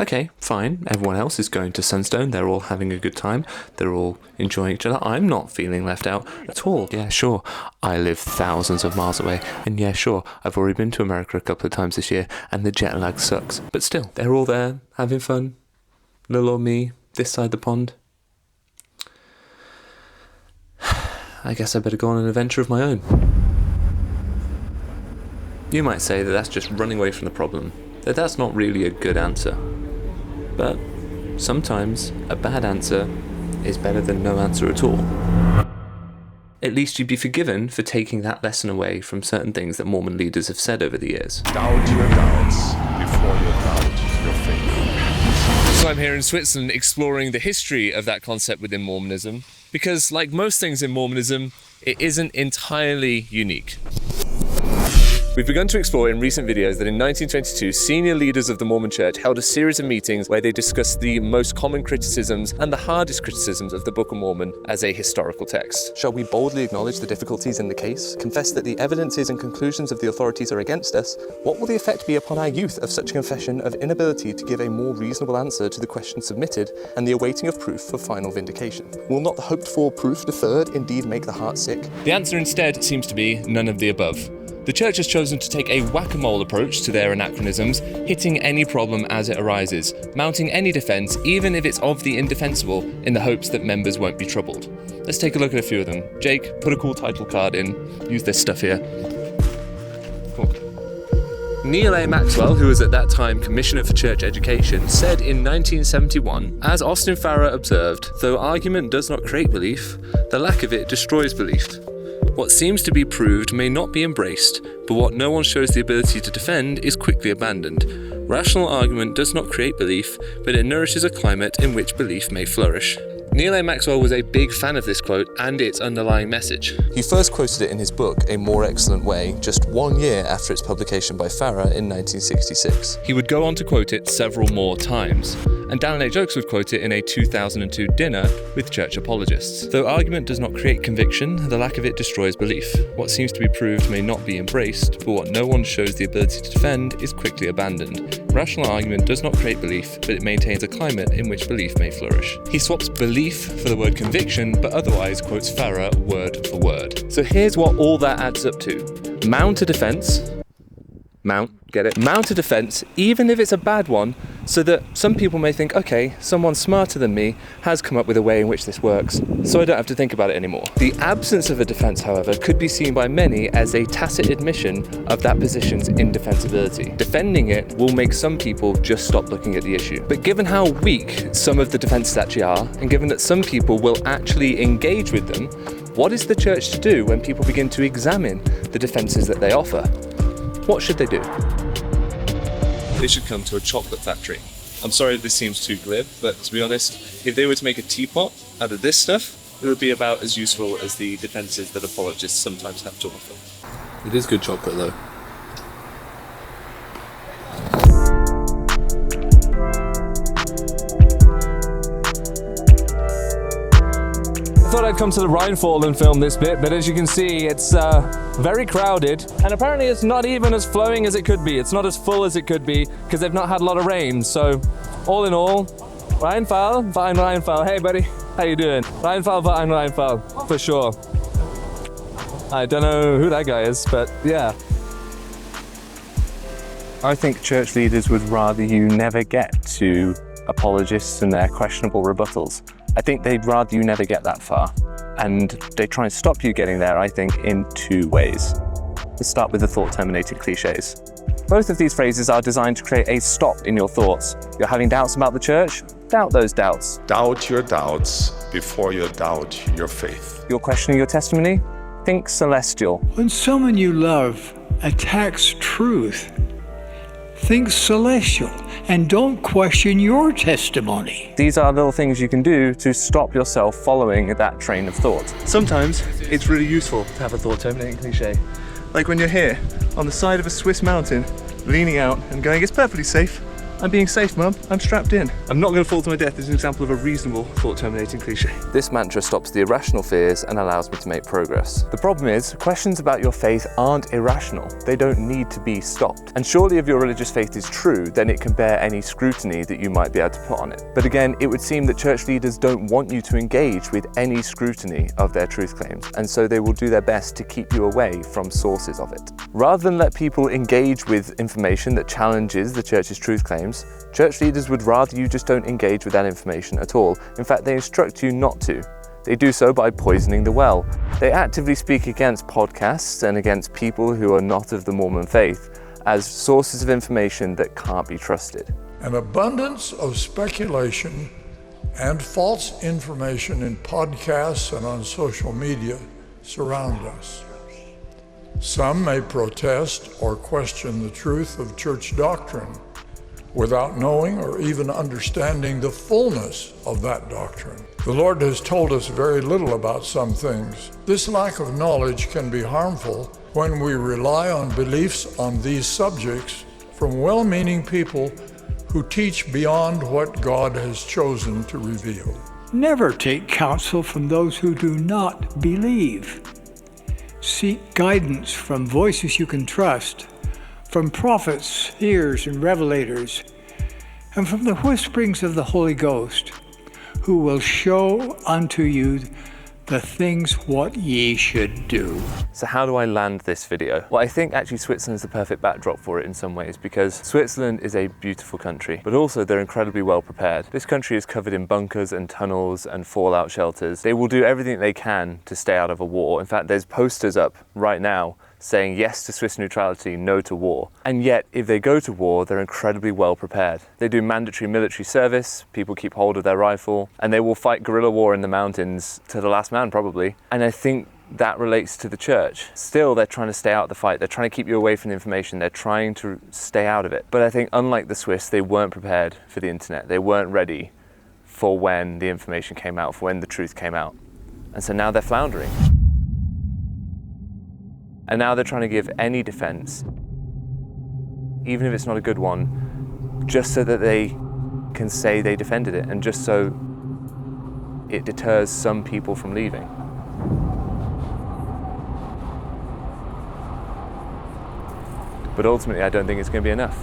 Okay, fine. Everyone else is going to Sunstone. They're all having a good time. They're all enjoying each other. I'm not feeling left out at all. Yeah, sure. I live thousands of miles away. And yeah, sure. I've already been to America a couple of times this year, and the jet lag sucks. But still, they're all there, having fun. Little old me, this side the pond. I guess I better go on an adventure of my own. You might say that that's just running away from the problem, that that's not really a good answer. But sometimes a bad answer is better than no answer at all. At least you'd be forgiven for taking that lesson away from certain things that Mormon leaders have said over the years. Doubt your doubts before you doubt your faith. So I'm here in Switzerland exploring the history of that concept within Mormonism, because like most things in Mormonism, it isn't entirely unique. We've begun to explore in recent videos that in 1922, senior leaders of the Mormon Church held a series of meetings where they discussed the most common criticisms and the hardest criticisms of the Book of Mormon as a historical text. Shall we boldly acknowledge the difficulties in the case, confess that the evidences and conclusions of the authorities are against us? What will the effect be upon our youth of such a confession of inability to give a more reasonable answer to the question submitted and the awaiting of proof for final vindication? Will not the hoped-for proof deferred indeed make the heart sick? The answer instead seems to be none of the above. The Church has chosen to take a whack-a-mole approach to their anachronisms, hitting any problem as it arises, mounting any defence, even if it's of the indefensible, in the hopes that members won't be troubled. Let's take a look at a few of them. Jake, put a cool title card in. Use this stuff here. Cool. Neil A. Maxwell, who was at that time Commissioner for Church Education, said in 1971, as Austin Farrer observed, though argument does not create belief, the lack of it destroys belief. What seems to be proved may not be embraced, but what no one shows the ability to defend is quickly abandoned. Rational argument does not create belief, but it nourishes a climate in which belief may flourish. Neil A. Maxwell was a big fan of this quote and its underlying message. He first quoted it in his book, A More Excellent Way, just 1 year after its publication by Farrer in 1966. He would go on to quote it several more times, and Dan A. Jokes would quote it in a 2002 dinner with church apologists. Though argument does not create conviction, the lack of it destroys belief. What seems to be proved may not be embraced, but what no one shows the ability to defend is quickly abandoned. Rational argument does not create belief, but it maintains a climate in which belief may flourish. He swaps belief for the word conviction, but otherwise quotes Farrer word for word. So here's what all that adds up to. Mount a defence. Get it? Mount a defence, even if it's a bad one, so that some people may think, okay, someone smarter than me has come up with a way in which this works, so I don't have to think about it anymore. The absence of a defence, however, could be seen by many as a tacit admission of that position's indefensibility. Defending it will make some people just stop looking at the issue. But given how weak some of the defences actually are, and given that some people will actually engage with them, what is the church to do when people begin to examine the defences that they offer? What should they do? They should come to a chocolate factory. I'm sorry if this seems too glib, but to be honest, if they were to make a teapot out of this stuff, it would be about as useful as the defences that apologists sometimes have to offer. It is good chocolate though. I thought I'd come to the Rhinefall and film this bit, but as you can see, it's very crowded, and apparently it's not even as flowing as it could be. It's not as full as it could be, because they've not had a lot of rain. So, all in all, Rhinefall, Verein Rhinefall. Hey buddy, how you doing? Rhinefall, Verein Rhinefall, for sure. I don't know who that guy is, but yeah. I think church leaders would rather you never get to apologists and their questionable rebuttals. I think they'd rather you never get that far. And they try and stop you getting there, I think, in two ways. Let's start with the thought-terminating cliches. Both of these phrases are designed to create a stop in your thoughts. You're having doubts about the church? Doubt those doubts. Doubt your doubts before you doubt your faith. You're questioning your testimony? Think celestial. When someone you love attacks truth, think celestial and don't question your testimony. These are little things you can do to stop yourself following that train of thought. Sometimes it's really useful to have a thought-terminating cliche. Like when you're here, on the side of a Swiss mountain, leaning out and going, it's perfectly safe. I'm being safe, Mum. I'm strapped in. I'm not going to fall to my death is an example of a reasonable thought-terminating cliche. This mantra stops the irrational fears and allows me to make progress. The problem is, questions about your faith aren't irrational. They don't need to be stopped. And surely if your religious faith is true, then it can bear any scrutiny that you might be able to put on it. But again, it would seem that church leaders don't want you to engage with any scrutiny of their truth claims, and so they will do their best to keep you away from sources of it. Rather than let people engage with information that challenges the church's truth claims, church leaders would rather you just don't engage with that information at all. In fact, they instruct you not to. They do so by poisoning the well. They actively speak against podcasts and against people who are not of the Mormon faith as sources of information that can't be trusted. An abundance of speculation and false information in podcasts and on social media surround us. Some may protest or question the truth of church doctrine without knowing or even understanding the fullness of that doctrine. The Lord has told us very little about some things. This lack of knowledge can be harmful when we rely on beliefs on these subjects from well-meaning people who teach beyond what God has chosen to reveal. Never take counsel from those who do not believe. Seek guidance from voices you can trust, from prophets, seers, and revelators, and from the whisperings of the Holy Ghost, who will show unto you the things what ye should do. So how do I land this video? Well, I think actually Switzerland's the perfect backdrop for it in some ways, because Switzerland is a beautiful country, but also they're incredibly well prepared. This country is covered in bunkers and tunnels and fallout shelters. They will do everything they can to stay out of a war. In fact, there's posters up right now saying yes to Swiss neutrality, no to war. And yet, if they go to war, they're incredibly well prepared. They do mandatory military service, people keep hold of their rifle, and they will fight guerrilla war in the mountains to the last man, probably. And I think that relates to the church. Still, they're trying to stay out of the fight. They're trying to keep you away from the information. They're trying to stay out of it. But I think, unlike the Swiss, they weren't prepared for the internet. They weren't ready for when the information came out, for when the truth came out. And so now they're floundering. And now they're trying to give any defense, even if it's not a good one, just so that they can say they defended it, and just so it deters some people from leaving. But ultimately, I don't think it's going to be enough.